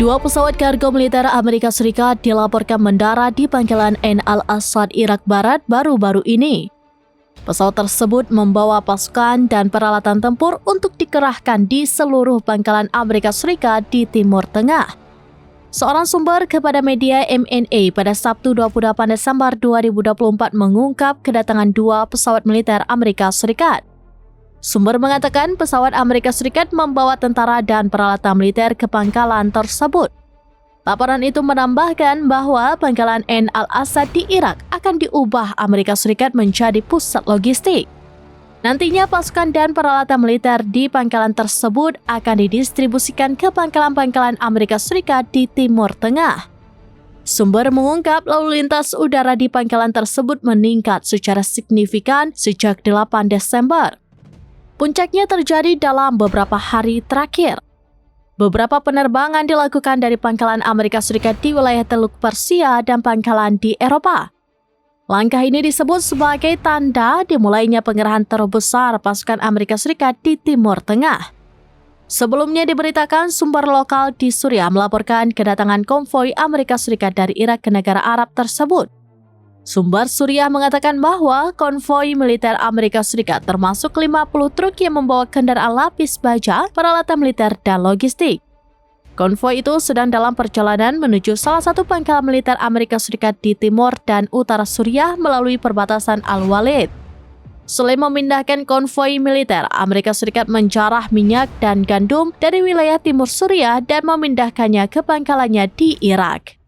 Dua pesawat kargo militer Amerika Serikat dilaporkan mendarat di pangkalan Ain al-Assad, Irak Barat baru-baru ini. Pesawat tersebut membawa pasukan dan peralatan tempur untuk dikerahkan di seluruh pangkalan Amerika Serikat di Timur Tengah. Seorang sumber kepada media MNA pada Sabtu 28 Desember 2024 mengungkap kedatangan dua pesawat militer Amerika Serikat. Sumber mengatakan pesawat Amerika Serikat membawa tentara dan peralatan militer ke pangkalan tersebut. Laporan itu menambahkan bahwa pangkalan Ain al-Assad di Irak akan diubah Amerika Serikat menjadi pusat logistik. Nantinya pasukan dan peralatan militer di pangkalan tersebut akan didistribusikan ke pangkalan-pangkalan Amerika Serikat di Timur Tengah. Sumber mengungkap lalu lintas udara di pangkalan tersebut meningkat secara signifikan sejak 8 Desember. Puncaknya terjadi dalam beberapa hari terakhir. Beberapa penerbangan dilakukan dari pangkalan Amerika Serikat di wilayah Teluk Persia dan pangkalan di Eropa. Langkah ini disebut sebagai tanda dimulainya pengerahan terbesar pasukan Amerika Serikat di Timur Tengah. Sebelumnya diberitakan sumber lokal di Suriah melaporkan kedatangan konvoi Amerika Serikat dari Irak ke negara Arab tersebut. Sumber Suriah mengatakan bahwa konvoi militer Amerika Serikat termasuk 50 truk yang membawa kendaraan lapis baja, peralatan militer, dan logistik. Konvoi itu sedang dalam perjalanan menuju salah satu pangkalan militer Amerika Serikat di timur dan utara Suriah melalui perbatasan Al-Walid. Selain memindahkan konvoi militer, Amerika Serikat menjarah minyak dan gandum dari wilayah timur Suriah dan memindahkannya ke pangkalannya di Irak.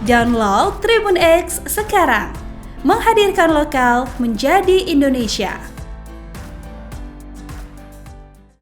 Download Tribun X sekarang, menghadirkan lokal menjadi Indonesia.